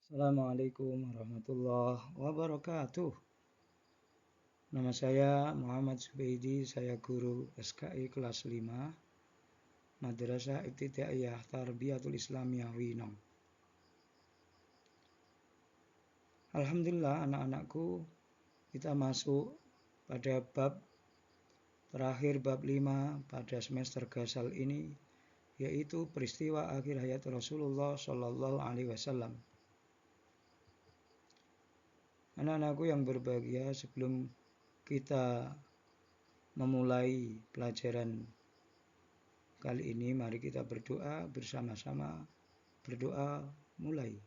Assalamualaikum warahmatullahi wabarakatuh. Nama saya Muhammad Zubaidi, saya guru SKI kelas 5 Madrasah Ibtidaiyah Tarbiyatul Islamiyah Winong. Alhamdulillah anak-anakku, kita masuk pada bab terakhir, bab 5 pada semester Gasal ini, yaitu peristiwa akhir hayat Rasulullah Shallallahu Alaihi Wasallam. Anak-anakku yang berbahagia, sebelum kita memulai pelajaran kali ini, mari kita berdoa bersama-sama. Berdoa mulai.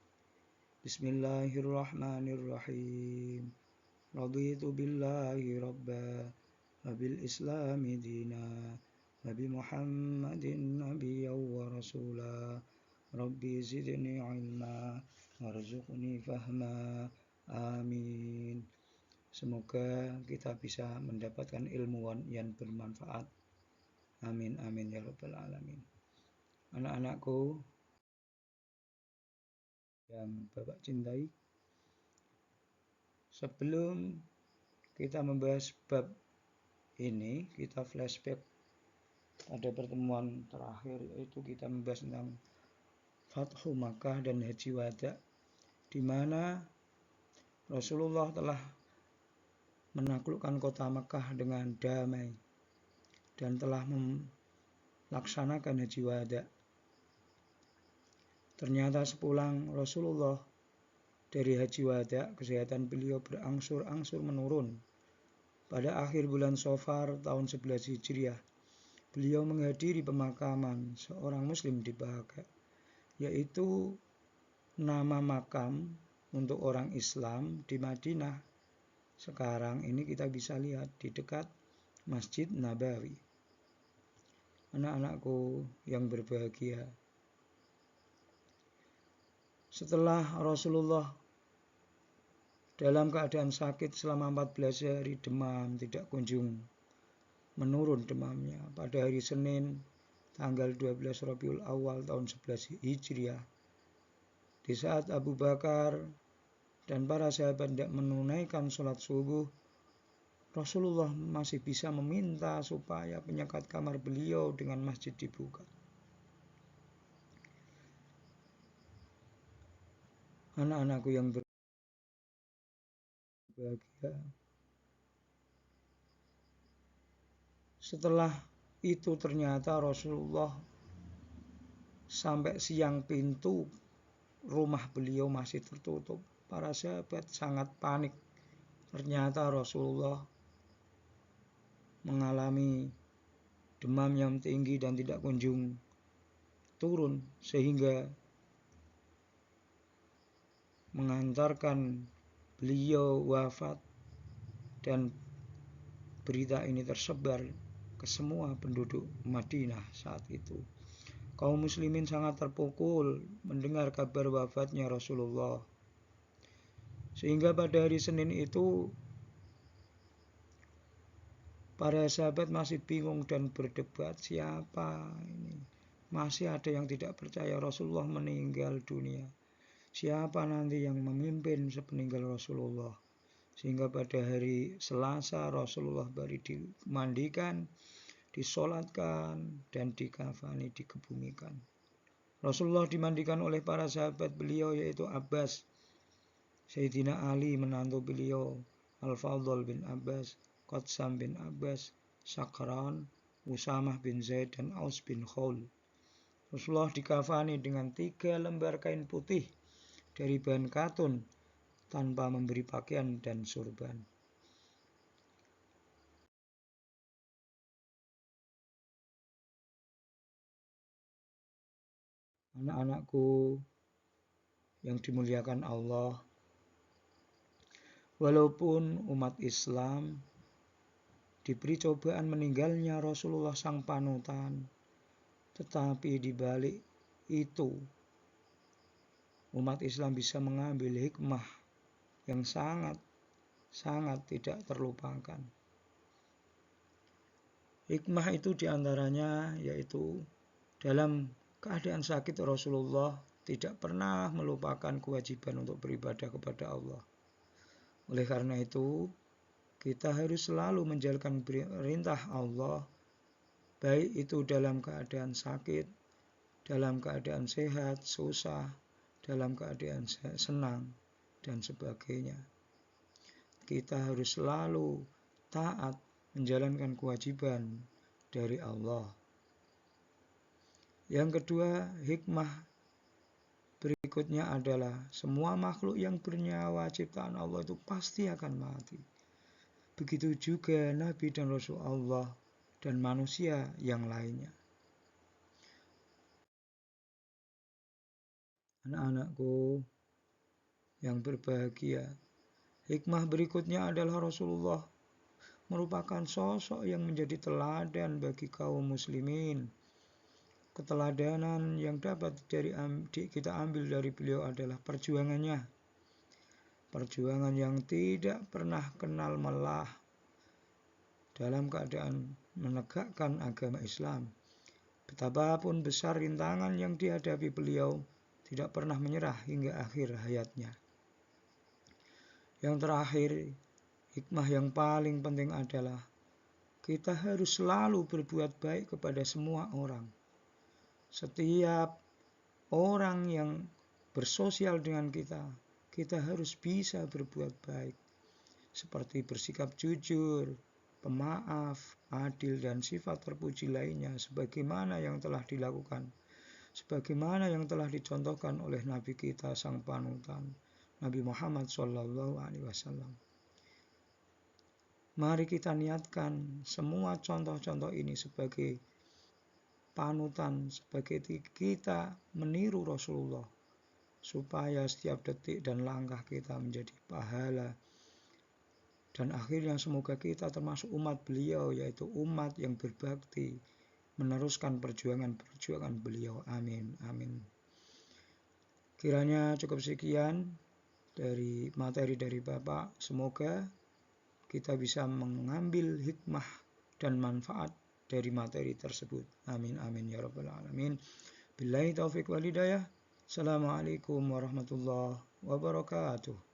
Bismillahirrahmanirrahim. Raditu billahi rabba wa bil islami dina wa bi Muhammadin nabiyyan wa rasula. Rabbi zidni ilma warzuqni fahma. Amin. Semoga kita bisa mendapatkan ilmu yang bermanfaat. Amin, amin ya rabbal alamin. Anak-anakku yang Bapak cintai, sebelum kita membahas bab ini, kita flashback pada pertemuan terakhir, yaitu kita membahas tentang Fathu Makkah dan Haji Wada, di mana Rasulullah telah menaklukkan kota Makkah dengan damai dan telah melaksanakan Haji Wada. Ternyata sepulang Rasulullah dari Haji Wada, kesehatan beliau berangsur-angsur menurun. Pada akhir bulan Safar tahun 11 Hijriah, beliau menghadiri pemakaman seorang muslim di Baqi', yaitu nama makam untuk orang Islam di Madinah. Sekarang ini kita bisa lihat di dekat Masjid Nabawi. Anak-anakku yang berbahagia, setelah Rasulullah dalam keadaan sakit selama 14 hari, demam tidak kunjung menurun demamnya, pada hari Senin tanggal 12 Rabiul Awal tahun 11 Hijriah, di saat Abu Bakar dan para sahabat tidak menunaikan sholat subuh, Rasulullah masih bisa meminta supaya penyekat kamar beliau dengan masjid dibuka. Anak-anakku yang berbahagia, setelah itu ternyata Rasulullah sampai siang pintu rumah beliau masih tertutup. Para sahabat sangat panik. Ternyata Rasulullah mengalami demam yang tinggi dan tidak kunjung turun, sehingga mengantarkan beliau wafat, dan berita ini tersebar ke semua penduduk Madinah saat itu. Kaum muslimin sangat terpukul mendengar kabar wafatnya Rasulullah, sehingga pada hari Senin itu para sahabat masih bingung dan berdebat, siapa ini. Masih ada yang tidak percaya Rasulullah meninggal dunia. Siapa nanti yang memimpin sepeninggal Rasulullah? Sehingga pada hari Selasa Rasulullah baru dimandikan, disolatkan, dan dikafani, dikebumikan. Rasulullah dimandikan oleh para sahabat beliau, yaitu Abbas, Sayyidina Ali menantu beliau, Al-Fadl bin Abbas, Qatsam bin Abbas, Sakran, Usamah bin Zaid, dan Aus bin Khawl. Rasulullah dikafani dengan 3 lembar kain putih dari bahan katun tanpa memberi pakaian dan surban. Anak-anakku yang dimuliakan Allah, walaupun umat Islam diberi cobaan meninggalnya Rasulullah sang panutan, tetapi di balik itu umat Islam bisa mengambil hikmah yang sangat tidak terlupakan. Hikmah itu diantaranya yaitu dalam keadaan sakit Rasulullah tidak pernah melupakan kewajiban untuk beribadah kepada Allah. Oleh karena itu, kita harus selalu menjalankan perintah Allah, baik itu dalam keadaan sakit, dalam keadaan sehat, susah, dalam keadaan senang, dan sebagainya. Kita harus selalu taat menjalankan kewajiban dari Allah. Yang kedua, hikmah berikutnya adalah semua makhluk yang bernyawa ciptaan Allah itu pasti akan mati. Begitu juga Nabi dan Rasul Allah dan manusia yang lainnya. Anak-anakku yang berbahagia, hikmah berikutnya adalah Rasulullah merupakan sosok yang menjadi teladan bagi kaum muslimin. Keteladanan yang dapat kita ambil dari beliau adalah perjuangannya. Perjuangan yang tidak pernah kenal lelah dalam keadaan menegakkan agama Islam. Betapapun besar rintangan yang dihadapi beliau, tidak pernah menyerah hingga akhir hayatnya. Yang terakhir, hikmah yang paling penting adalah kita harus selalu berbuat baik kepada semua orang. Setiap orang yang bersosial dengan kita harus bisa berbuat baik, seperti bersikap jujur, pemaaf, adil, dan sifat terpuji lainnya, sebagaimana yang telah dilakukan, sebagaimana yang telah dicontohkan oleh Nabi kita sang panutan, Nabi Muhammad SAW. Mari kita niatkan semua contoh-contoh ini sebagai panutan, sebagai kita meniru Rasulullah, supaya setiap detik dan langkah kita menjadi pahala. Dan akhirnya semoga kita termasuk umat beliau, yaitu umat yang berbakti, meneruskan perjuangan beliau. Amin, amin. Kiranya cukup sekian dari materi dari Bapak. Semoga kita bisa mengambil hikmah dan manfaat dari materi tersebut. Amin, amin ya rabbal alamin. Billahi taufiq wal hidayah. Assalamualaikum warahmatullahi wabarakatuh.